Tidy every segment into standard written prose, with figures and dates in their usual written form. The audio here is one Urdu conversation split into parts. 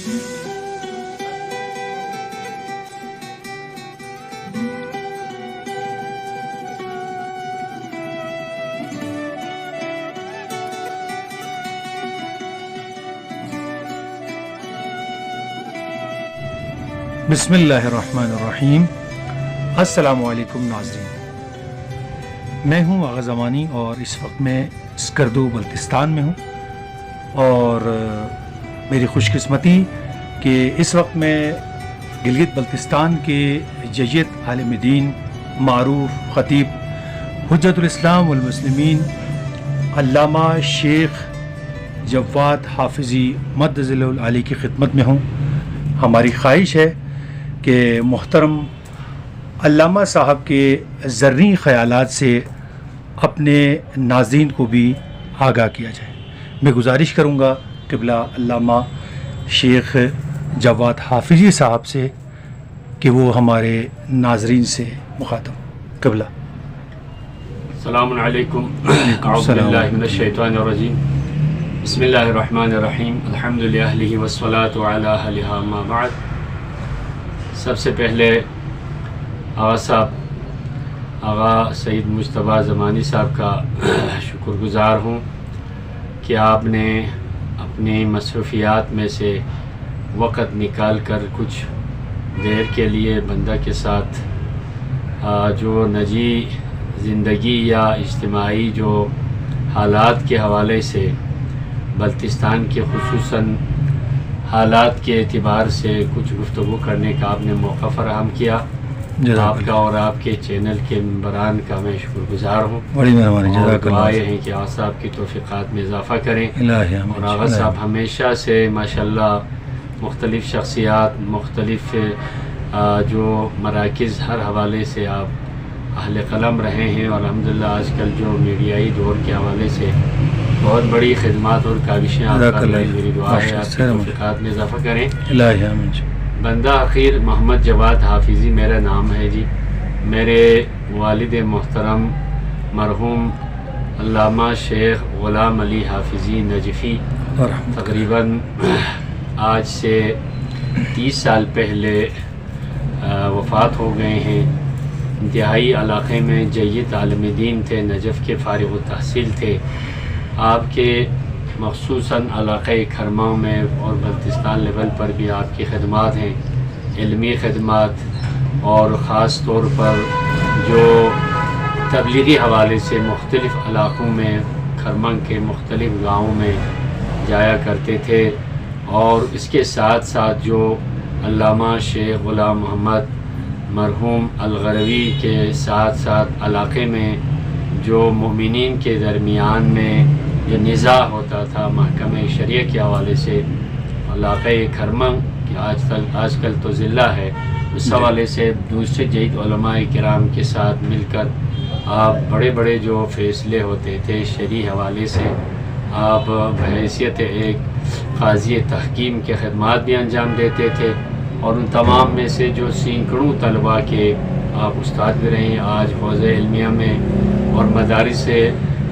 بسم اللہ الرحمن الرحیم۔ السلام علیکم ناظرین، میں ہوں آغا زمانی اور اس وقت میں اسکردو بلتستان میں ہوں، اور میری خوش قسمتی کہ اس وقت میں گلگت بلتستان کے جیت عالم دین، معروف خطیب، حجت الاسلام والمسلمین، علامہ شیخ جواد حافظی مد ظلہ العالی کی خدمت میں ہوں۔ ہماری خواہش ہے کہ محترم علامہ صاحب کے زرعی خیالات سے اپنے ناظرین کو بھی آگاہ کیا جائے۔ میں گزارش کروں گا قبلہ علامہ شیخ جواد حافظی صاحب سے کہ وہ ہمارے ناظرین سے مخاطب۔ قبلہ السلام علیکم، اعوذ باللہ من الشیطان الرجیم، بسم اللہ الرحمن الرحیم، الحمد للہ والصلاة علی اہلہا، اما بعد۔ سب سے پہلے آغا سید مجتبیٰ زمانی صاحب کا شکر گزار ہوں کہ آپ نے اپنی مصروفیات میں سے وقت نکال کر کچھ دیر کے لیے بندہ کے ساتھ جو نجی زندگی یا اجتماعی جو حالات کے حوالے سے بلتستان کے خصوصاً حالات کے اعتبار سے کچھ گفتگو کرنے کا آپ نے موقع فراہم کیا۔ آپ کا اور آپ کے چینل کے ممبران کا میں شکر گزار ہوں۔ بڑی مہربانی، اور دعائیں ہیں کہ آغا صاحب کی توفیقات میں اضافہ کریں، اور آغا صاحب ہمیشہ سے ماشاءاللہ مختلف شخصیات، مختلف جو مراکز، ہر حوالے سے آپ اہل قلم رہے ہیں، اور الحمدللہ آج کل جو میڈیائی دور کے حوالے سے بہت بڑی خدمات اور کاوشیں آپ کر رہے ہیں۔ میری دعا ہے آپ کی توفیقات میں اضافہ کریں۔ بندہ حقیر محمد جواد حافظی میرا نام ہے جی۔ میرے والد محترم مرحوم علامہ شیخ غلام علی حافظی نجفی تقریباً آج سے 30 سال پہلے وفات ہو گئے ہیں۔ انتہائی علاقے میں جیت عالم دین تھے، نجف کے فارغ التحصیل تھے۔ آپ کے مخصوصاً علاقۂ کھرما میں اور بلتستان لیول پر بھی آپ کی خدمات ہیں، علمی خدمات، اور خاص طور پر جو تبلیغی حوالے سے مختلف علاقوں میں، کھرما کے مختلف گاؤں میں جایا کرتے تھے، اور اس کے ساتھ ساتھ جو علامہ شیخ غلام محمد مرحوم الغروی کے ساتھ ساتھ علاقے میں جو مومنین کے درمیان میں جو نزاع ہوتا تھا محکمہ شریعہ کے حوالے سے، علاقۂ کھرما کہ آج کل تو ضلع ہے، اس حوالے سے دوسرے جدید علماء کرام کے ساتھ مل کر آپ بڑے بڑے جو فیصلے ہوتے تھے شرعی حوالے سے، آپ بحیثیت ایک قاضی تحکیم کے خدمات بھی انجام دیتے تھے، اور ان تمام میں سے جو سینکڑوں طلباء کے آپ استاد بھی رہے ہیں۔ آج حوزہ علمیہ میں اور مدارس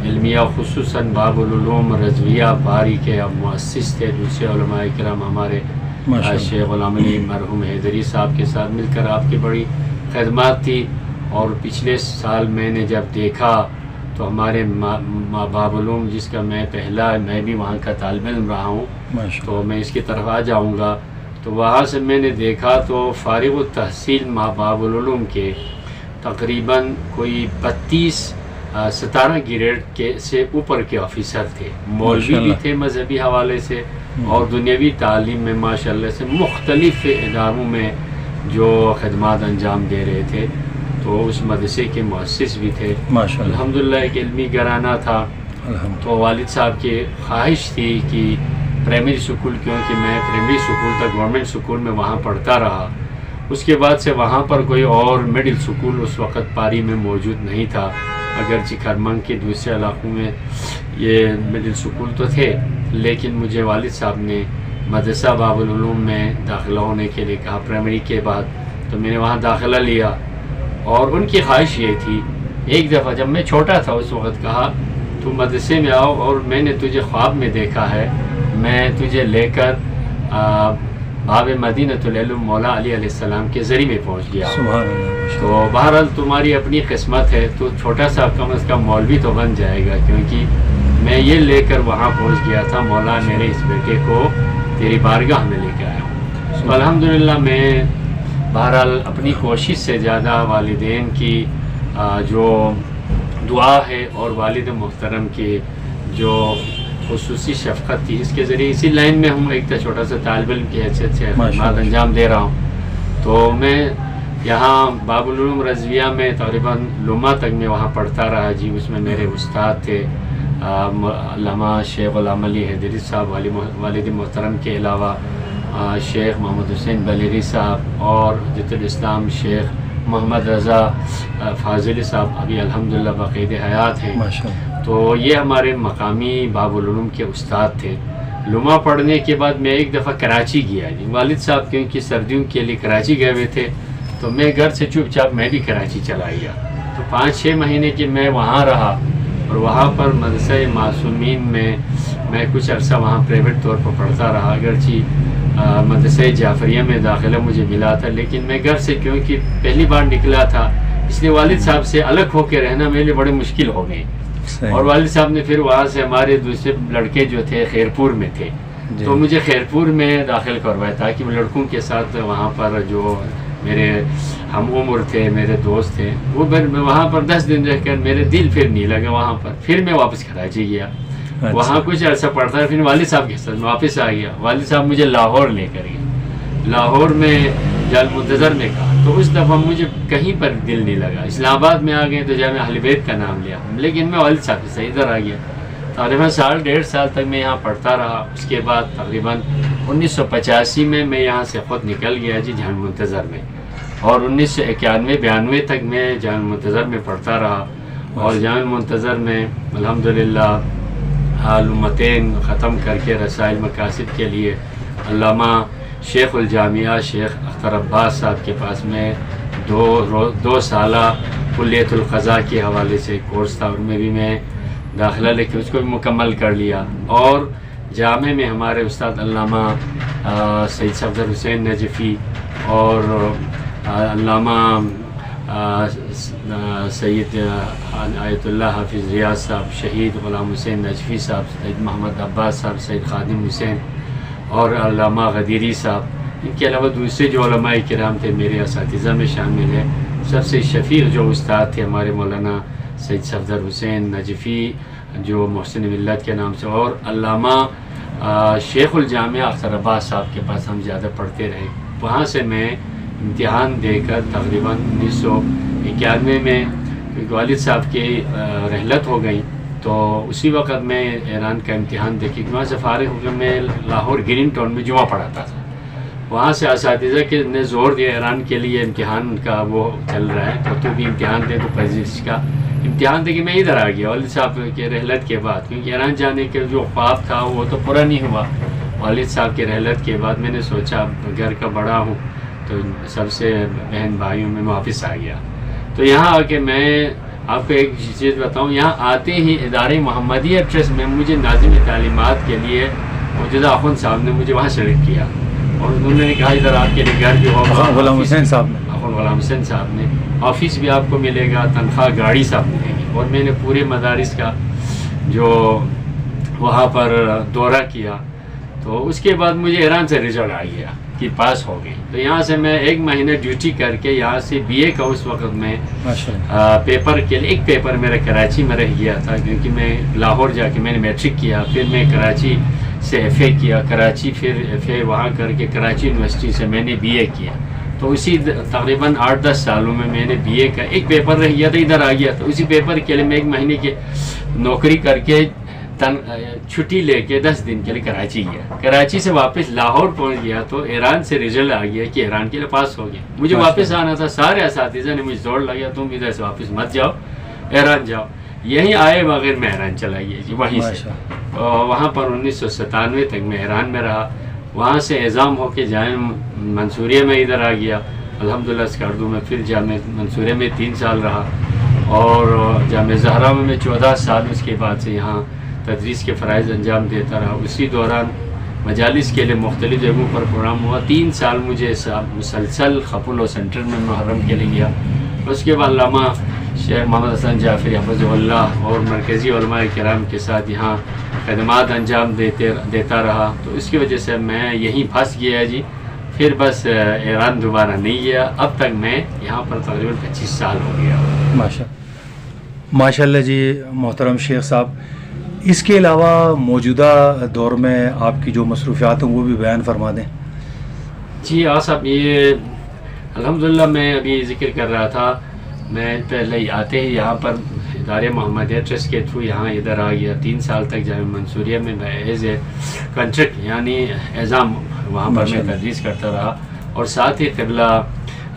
علمیہ خصوصاً باب العلوم رضویہ باری کے اب مؤسس تھے۔ دوسرے علماء کرام ہمارے شیخ غلام علی مرحوم حیدری صاحب کے ساتھ مل کر آپ کی بڑی خدمات تھی۔ اور پچھلے سال میں نے جب دیکھا تو ہمارے باب العلوم جس کا میں بھی وہاں کا طالب علم رہا ہوں، تو میں اس کی طرف آ جاؤں گا، تو وہاں سے میں نے دیکھا تو فارغ التحصیل باب العلوم کے تقریباً کوئی 17 گریڈ کے سے اوپر کے آفیسر تھے، مولوی بھی تھے مذہبی حوالے سے، اور دنیاوی تعلیم میں ماشاءاللہ سے مختلف اداروں میں جو خدمات انجام دے رہے تھے، تو اس مدرسے کے مؤسس بھی تھے۔ الحمدللہ ایک علمی گھرانہ تھا۔ تو والد صاحب کی خواہش تھی کہ پرائمری سکول، کیونکہ میں پرائمری سکول تک گورنمنٹ سکول میں وہاں پڑھتا رہا، اس کے بعد سے وہاں پر کوئی اور مڈل سکول اس وقت پاری میں موجود نہیں تھا، اگرچہ کھرمن کے دوسرے علاقوں میں یہ مڈل سکول تو تھے، لیکن مجھے والد صاحب نے مدرسہ باب العلوم میں داخلہ ہونے کے لیے کہا پرائمری کے بعد، تو میں نے وہاں داخلہ لیا، اور ان کی خواہش یہ تھی، ایک دفعہ جب میں چھوٹا تھا اس وقت کہا تو مدرسے میں آؤ، اور میں نے تجھے خواب میں دیکھا ہے، میں تجھے لے کر باب مدینۃ العلم مولا علی علیہ السلام کے ذریعے میں پہنچ گیا. سبحان اللہ. تو بہرحال تمہاری اپنی قسمت ہے, تو چھوٹا سا کم از کم مولوی تو بن جائے گا, کیونکہ میں یہ لے کر وہاں پہنچ گیا تھا, مولا میرے اس بیٹے کو تیری بارگاہ میں لے کے آیا ہوں. تو الحمدللہ میں بہرحال اپنی کوشش سے زیادہ والدین کی جو دعا ہے اور والد محترم کی جو خصوصی شفقت تھی, اس کے ذریعے اسی لائن میں ہوں, ایک چھوٹا سا طالب علم کی حیثیت سے خدمات انجام دے رہا ہوں. تو میں یہاں باب العلوم رضویہ میں تقریباً لمحہ تک میں وہاں پڑھتا رہا جی. اس میں میرے استاد تھے علامہ شیخ غلام علی حیدری صاحب, والد محترم کے علاوہ شیخ محمد حسین بلیری صاحب اور حجت الاسلام شیخ محمد رضا فاضلی صاحب ابھی الحمدللہ بقید حیات ہیں. تو یہ ہمارے مقامی باب العلوم کے استاد تھے. لمحہ پڑھنے کے بعد میں ایک دفعہ کراچی گیا جی. والد صاحب کیونکہ سردیوں کے لیے کراچی گئے ہوئے تھے, تو میں گھر سے چپ چاپ میں بھی کراچی چلا گیا. تو 5-6 مہینے کے میں وہاں رہا, اور وہاں پر مدرسہ معصومین میں کچھ عرصہ وہاں پرائیویٹ طور پر پڑھتا رہا. اگرچہ مدرسہ جعفریہ میں داخلہ مجھے ملا تھا, لیکن میں گھر سے کیونکہ پہلی بار نکلا تھا, اس لیے والد صاحب سے الگ ہو کے رہنا میرے لیے بڑے مشکل ہو گئے. اور والد صاحب نے پھر وہاں سے ہمارے دوسرے لڑکے جو تھے خیرپور میں تھے, تو مجھے خیرپور میں داخل کروایا تاکہ میں لڑکوں کے ساتھ وہاں پر جو میرے ہم عمر تھے, میرے دوست تھے, وہ وہاں پر 10 دن رہ کر میرے دل پھر نہیں لگا وہاں پر. پھر میں واپس کراچی گیا, وہاں کچھ عرصہ پڑھتا ہے, پھر والد صاحب کے ساتھ واپس آ گیا. والد صاحب مجھے لاہور لے کر گئے. لاہور میں جامع منتظر میں کہا, تو اس دفعہ مجھے کہیں پر دل نہیں لگا. اسلام آباد میں آ گئے تو جامع اہل بیت کا نام لیا, لیکن میں والد صاحب سے ادھر آ گیا. تقریباً 1.5 تک میں یہاں پڑھتا رہا. اس کے بعد تقریباً 1985 میں یہاں سے خود نکل گیا جی جامع منتظر میں, اور 1991-92 تک میں جامع منتظر میں پڑھتا رہا. اور جامع منتظر میں الحمدللہ علومتین ختم کر کے رسائل مقاصد کے لیے علامہ شیخ الجامعہ شیخ اختر عباس صاحب کے پاس میں 2 سالہ کلیت القضاء کے حوالے سے کورس تھا, ان میں بھی میں داخلہ لے کے اس کو بھی مکمل کر لیا. اور جامع میں ہمارے استاد علامہ سید صفدر حسین نجفی اور علامہ سید آیت اللہ حافظ ریاض صاحب, شہید غلام حسین نجفی صاحب, سید محمد عباس صاحب, سید خادم حسین اور علامہ غدیری صاحب, ان کے علاوہ دوسرے جو علماء کرام تھے میرے اساتذہ میں شامل ہیں. سب سے شفیق جو استاد تھے ہمارے مولانا سید صفدر حسین نجفی جو محسن ملت کے نام سے, اور علامہ شیخ الجامعہ اختر عباس صاحب کے پاس ہم زیادہ پڑھتے رہے. وہاں سے میں امتحان دے کر تقریباً 1991 میں والد صاحب کی رحلت ہو گئی, تو اسی وقت میں ایران کا امتحان دے کے وہاں سے فارغ ہو کر میں لاہور گرین ٹاؤن میں جمعہ پڑھاتا تھا. وہاں سے اساتذہ کے نے زور دیا ایران کے لیے امتحان کا وہ چل رہا ہے, تو بھی امتحان دے تو پذیرش کا امتحان دے کے میں ادھر آ گیا والد صاحب کے رحلت کے بعد, کیونکہ ایران جانے کے جو خواب تھا وہ تو پورا نہیں ہوا. والد صاحب کے رحلت کے بعد میں نے سوچا گھر کا بڑا ہوں تو سب سے بہن بھائیوں میں واپس آ گیا. تو یہاں آ کے میں آپ کو ایک چیز بتاؤں, یہاں آتے ہی ادارے محمدیہ ٹرسٹ میں مجھے ناظم تعلیمات کے لیے موجودہ اخوند صاحب نے مجھے وہاں سلیکٹ کیا, اور انہوں نے کہا ادھر آپ کے لیے گھر بھی ہوگا. غلام حسین صاحب نے, اخوند غلام حسین صاحب نے, آفس بھی آپ کو ملے گا, تنخواہ گاڑی صاحب ملے گی. اور میں نے پورے مدارس کا جو وہاں پر دورہ کیا, تو اس کے بعد مجھے ایران سے رزلٹ آ گیا کہ پاس ہو گئی. تو یہاں سے میں 1 مہینہ ڈیوٹی کر کے یہاں سے BA کا اس وقت میں پیپر کے لیے, ایک پیپر میرا کراچی میں رہ گیا تھا کیونکہ میں لاہور جا کے میں نے میٹرک کیا, پھر میں کراچی سے FA کیا, کراچی پھر FA وہاں کر کے کراچی یونیورسٹی سے میں نے BA کیا. تو اسی تقریباً 8-10 سالوں میں میں نے BA کا ایک پیپر رہ گیا تھا, ادھر آ گیا. تو اسی پیپر کے لیے میں 1 مہینے کی نوکری کر کے چھٹی لے کے 10 دن کے لیے کراچی گیا. کراچی سے واپس لاہور پہنچ گیا تو ایران سے رزلٹ آ گیا کہ ایران کے لیے پاس ہو گیا. مجھے واپس آنا تھا, سارے اساتذہ نے مجھے زور لگا تم ادھر سے واپس مت جاؤ, ایران جاؤ. یہیں آئے بغیر میں ایران چلا گیا جی. وہیں سے وہاں پر 1997 تک میں ایران میں رہا. وہاں سے اعزام ہو کے جامع منصوریہ میں ادھر آ گیا الحمدللہ اسکردو میں. پھر جامع منصوریہ میں 3 سال رہا, اور جامع زہرا میں 14 سال. اس کے بعد سے یہاں تدریس کے فرائض انجام دیتا رہا. اسی دوران مجالس کے لیے مختلف جگہوں پر پروگرام ہوا. 3 سال مجھے مسلسل خپلو سینٹر میں محرم کے لیے گیا. اس کے بعد علامہ شیخ محمد حسن جعفری حفظہ اللہ اور مرکزی علماء کرام کے ساتھ یہاں خدمات انجام دیتا رہا. تو اس کی وجہ سے میں یہیں پھنس گیا جی. پھر بس ایران دوبارہ نہیں گیا. اب تک میں یہاں پر تقریباً 25 سال ہو گیا. ماشاء اللہ جی. محترم شیخ صاحب، اس کے علاوہ موجودہ دور میں آپ کی جو مصروفیات ہیں وہ بھی بیان فرما دیں. جی صاحب، یہ الحمدللہ میں ابھی ذکر کر رہا تھا، میں پہلے آتے ہی یہاں پر ادارے محمدیہ ٹرسٹ کے تھرو یہاں ادھر آ گیا. 3 سال تک جامعہ منصوریہ میں ایز اے کنٹریکٹ یعنی اعزام وہاں پر میں تدریس کرتا رہا. اور ساتھ ہی قبلہ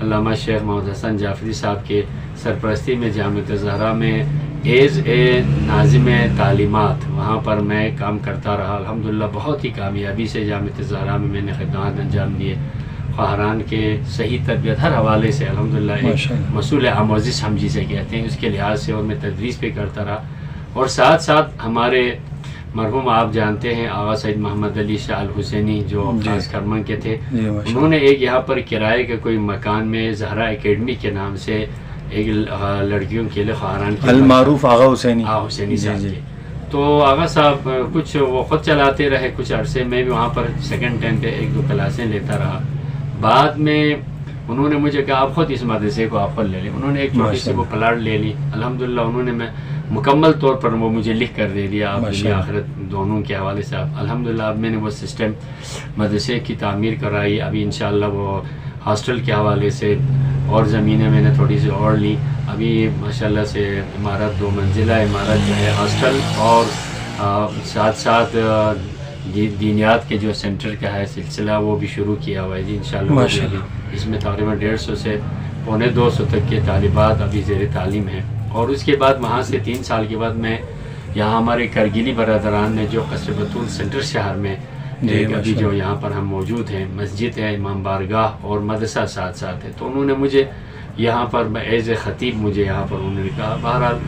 علامہ شیخ محمد حسن جعفری صاحب کے سرپرستی میں جامعہ زہرا میں ایز اے ناظم تعلیمات وہاں پر میں کام کرتا رہا. الحمدللہ بہت ہی کامیابی سے جامعہ زہرا میں نے خدمات انجام دیے. خواہران کے صحیح تربیت ہر حوالے سے الحمدللہ ایک مسئول آموزش ہم جسے کہتے ہیں اس کے لحاظ سے، اور میں تدریس پہ کرتا رہا. اور ساتھ ساتھ ہمارے مرحوم آپ جانتے ہیں آغا سید محمد علی شاہ الحسینی جو خاص کرمن کے تھے، انہوں نے ایک یہاں پر کرائے کے کوئی مکان میں زہرا اکیڈمی کے نام سے ایک لڑکیوں کے لیے خواہران کے المعروف آغا حسینی صاحب کے. تو آغا صاحب کچھ وہ خود چلاتے رہے کچھ عرصے. میں بھی وہاں پر سیکنڈ ٹائم پہ 1-2 کلاسیں لیتا رہا. بعد میں انہوں نے مجھے کہا آپ خود اس مدرسے کو آپ خود لے لیں. انہوں نے ایک چھوٹی سی وہ پلاٹ لے لی. الحمدللہ انہوں نے میں مکمل طور پر وہ مجھے لکھ کر دے دیا آپ کی آخرت دونوں کے حوالے سے. الحمدللہ اب میں نے وہ سسٹم مدرسے کی تعمیر کرائی. ابھی انشاءاللہ وہ ہاسٹل کے حوالے سے اور زمینیں میں نے تھوڑی سی اور لی. ابھی ماشاءاللہ سے عمارت 2 منزلہ عمارت جو ہے ہاسٹل اور ساتھ ساتھ دینیات کے جو سینٹر کا ہے سلسلہ وہ بھی شروع کیا ہوا ہے جی انشاءاللہ. اس میں تقریباً 150 سے 250 تک کے طالبات ابھی زیر تعلیم ہیں. اور اس کے بعد وہاں سے 3 سال کے بعد میں یہاں ہمارے کرگلی برادران نے جو قصر بطول سینٹر شہر میں ابھی جو یہاں پر ہم موجود ہیں، مسجد ہے، امام بارگاہ اور مدرسہ ساتھ ساتھ ہے. تو انہوں نے مجھے یہاں پر ایز اے خطیب مجھے یہاں پر انہوں نے کہا. بہرحال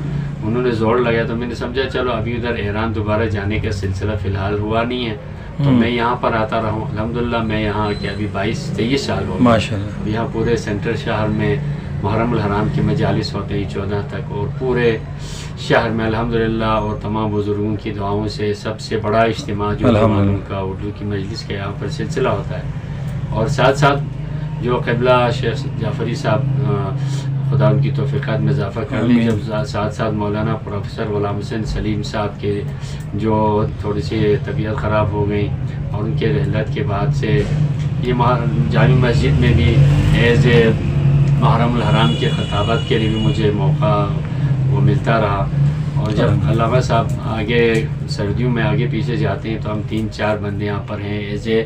انہوں نے زور لگایا تو میں نے سمجھا چلو ابھی ادھر ایران دوبارہ جانے کا سلسلہ فی الحال ہوا نہیں ہے تو میں یہاں پر آتا رہا ہوں. الحمدللہ میں یہاں آ کے ابھی 22-23 سال ہو گئے. یہاں پورے سینٹر شہر میں محرم الحرام کے مجالس ہوتے ہیں 14 تک، اور پورے شہر میں الحمدللہ اور تمام بزرگوں کی دعاؤں سے سب سے بڑا اجتماع جو ان کا اردو کی مجلس کا یہاں پر سلسلہ ہوتا ہے. اور ساتھ ساتھ جو قبلہ شیخ جعفری صاحب خدا ان کی توفیقات میں اضافہ کر لیں، جب ساتھ ساتھ مولانا پروفیسر غلام حسین سلیم صاحب کے جو تھوڑی سی طبیعت خراب ہو گئی اور ان کے رحلت کے بعد سے یہ جامع مسجد میں بھی ایز اے محرم الحرام کے خطابت کے لیے بھی مجھے موقع وہ ملتا رہا. اور جب علامہ صاحب آگے سردیوں میں آگے پیچھے جاتے ہیں تو ہم 3-4 بندے یہاں پر ہیں ایز اے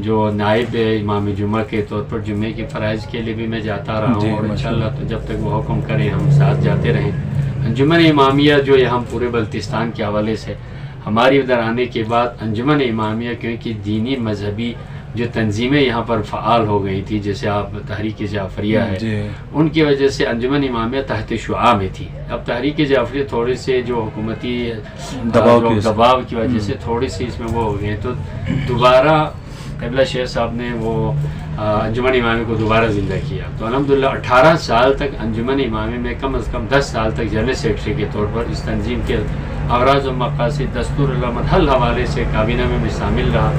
جو نائب امام جمعہ کے طور پر جمعے کے فرائض کے لیے بھی میں جاتا رہا ہوں. اور انشاءاللہ تو جب تک وہ حکم کریں ہم ساتھ جاتے رہیں. انجمن امامیہ جو یہاں پورے بلتستان کے حوالے سے ہماری ادھر آنے کے بعد انجمن امامیہ کیونکہ دینی مذہبی جو تنظیمیں یہاں پر فعال ہو گئی تھی، جیسے آپ تحریک جعفریہ ہے، ان کی وجہ سے انجمن امامیہ تحت شعاع میں تھی. اب تحریک جعفریہ تھوڑے سے جو حکومتی دباؤ کی وجہ سے تھوڑی سی اس میں وہ ہو گئے، تو دوبارہ قبلہ شیخ صاحب نے وہ انجمن امامیہ کو دوبارہ زندہ کیا. تو الحمدللہ 18 سال تک انجمن امامیہ میں کم از کم 10 سال تک جنرل سیکرٹری کے طور پر اس تنظیم کے اغراض و مقاصد دستور علامت ہر حوالے سے کابینہ میں شامل رہا.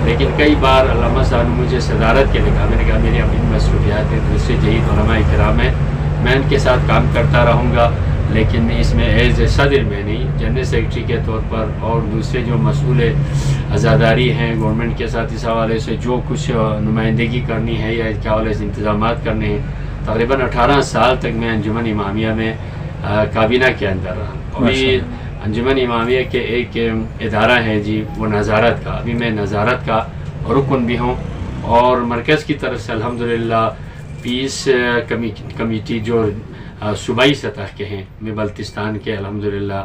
لیکن کئی بار علامہ صاحب نے مجھے صدارت کے لیے کہا. میں نے کہا میری اپنی مصروفیات ہیں، دوسرے جدید علماء کرام ہیں، میں ان کے ساتھ کام کرتا رہوں گا، لیکن اس میں ایز اے صدر میں نہیں، جنرل سیکرٹری کے طور پر اور دوسرے جو مسئول عزاداری ہیں گورنمنٹ کے ساتھ اس حوالے سے جو کچھ نمائندگی کرنی ہے یا اس کے حوالے سے انتظامات کرنے ہیں. تقریباً 18 سال تک میں انجمن امامیہ میں کابینہ کے اندر رہا. ابھی انجمن امامیہ کے ایک ادارہ ہے جی وہ نظارت کا، ابھی میں نظارت کا رکن بھی ہوں. اور مرکز کی طرف سے الحمدللہ پیس کمیٹی جو صوبائی سطح کے ہیں، میں بلتستان کے الحمدللہ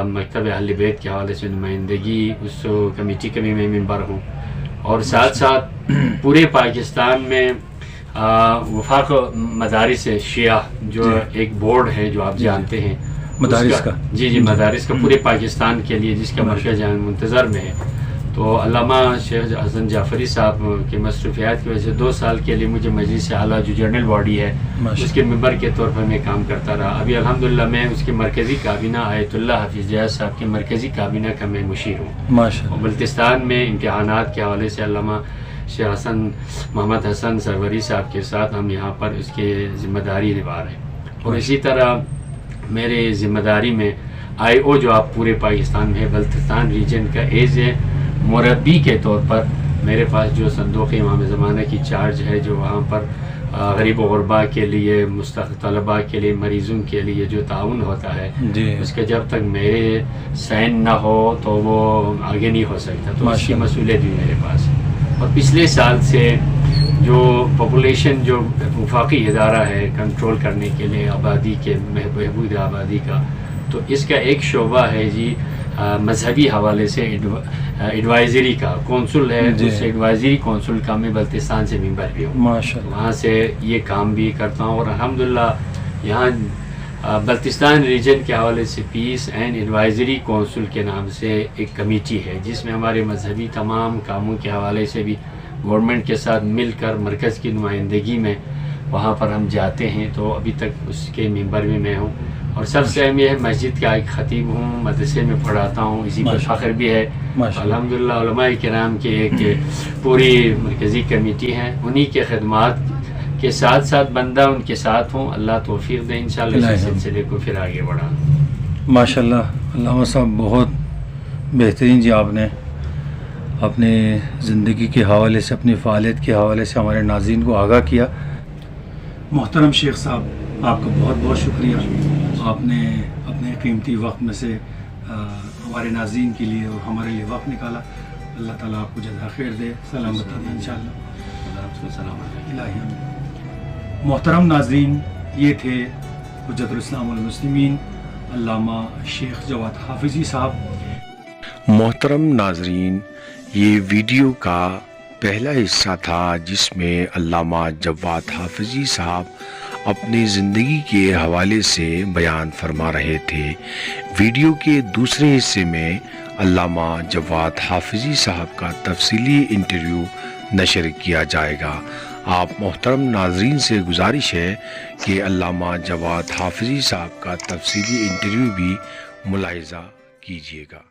مکتب اہل بیت کے حوالے سے نمائندگی اس کمیٹی کا بھی میں ممبر ہوں. اور ساتھ ساتھ پورے پاکستان میں وفاق مدارس شیعہ جو ایک بورڈ ہے جو آپ جانتے ہیں مدارس کا، جی مدارس کا پورے پاکستان کے لیے، جس کا مرکز جامع منتظر میں ہے. تو علامہ شیخ حسن جعفری صاحب کے مصروفیات کی وجہ سے 2 سال کے لیے مجھے مجلس اعلیٰ جو جنرل باڈی ہے اس کے ممبر کے طور پر میں کام کرتا رہا. ابھی الحمدللہ میں اس کے مرکزی کابینہ آیت اللہ حفیظ جیاز صاحب کے مرکزی کابینہ کا میں مشیر ہوں. اور بلتستان میں امتحانات کے حوالے سے علامہ شیخ حسن محمد حسن سروری صاحب کے ساتھ ہم یہاں پر اس کے ذمہ داری نبھا رہے ہیں. اور اسی طرح میرے ذمہ داری میں IO جو آپ پورے پاکستان میں ہے بلتستان ریجن کا ایز اے مربی کے طور پر میرے پاس جو صندوق امام زمانہ کی چارج ہے جو وہاں پر غریب و غربا کے لیے مستحق طلباء کے لیے مریضوں کے لیے جو تعاون ہوتا ہے اس کے جب تک میرے سائن نہ ہو تو وہ آگے نہیں ہو سکتا. تو اس کی مسئولیت بھی میرے پاس ہے. اور پچھلے سال سے جو پاپولیشن جو وفاقی ادارہ ہے کنٹرول کرنے کے لیے آبادی کے بہبود آبادی کا تو اس کا ایک شعبہ ہے جی مذہبی حوالے سے ایڈوائزری کا کونسل ہے. اس ایڈوائزری کونسل کا میں بلتستان سے ممبر بھی ہوں. وہاں سے یہ کام بھی کرتا ہوں. اور الحمدللہ یہاں بلتستان ریجن کے حوالے سے پیس اینڈ ایڈوائزری کونسل کے نام سے ایک کمیٹی ہے جس میں ہمارے مذہبی تمام کاموں کے حوالے سے بھی گورنمنٹ کے ساتھ مل کر مرکز کی نمائندگی میں وہاں پر ہم جاتے ہیں. تو ابھی تک اس کے ممبر بھی میں ہوں. اور سب سے اہم یہ ہے مسجد کا ایک خطیب ہوں, مدرسے میں پڑھاتا ہوں, اسی پر فخر بھی ہے. الحمدللہ علماء کرام کی ایک پوری مرکزی کمیٹی ہے, انہی کے خدمات کے ساتھ ساتھ بندہ ان کے ساتھ ہوں. اللہ توفیق دے انشاءاللہ اس سلسلے کو پھر آگے بڑھا. ماشاءاللہ علامہ صاحب بہت بہترین جی. آپ نے اپنے زندگی کے حوالے سے اپنی فعالیت کے حوالے سے ہمارے ناظرین کو آگاہ کیا. محترم شیخ صاحب آپ کا بہت بہت شکریہ. آپ نے اپنے قیمتی وقت میں سے ہمارے ناظرین کے لیے اور ہمارے لیے وقت نکالا. اللہ تعالیٰ آپ کو جزا خیر دے, سلامتی دے انشاءاللہ. محترم ناظرین, یہ تھے حجت الاسلام والمسلمین علامہ شیخ جواد حافظی صاحب. محترم ناظرین, یہ ویڈیو کا پہلا حصہ تھا جس میں علامہ جواد حافظی صاحب اپنی زندگی کے حوالے سے بیان فرما رہے تھے. ویڈیو کے دوسرے حصے میں علامہ جواد حافظی صاحب کا تفصیلی انٹرویو نشر کیا جائے گا. آپ محترم ناظرین سے گزارش ہے کہ علامہ جواد حافظی صاحب کا تفصیلی انٹرویو بھی ملاحظہ کیجیے گا.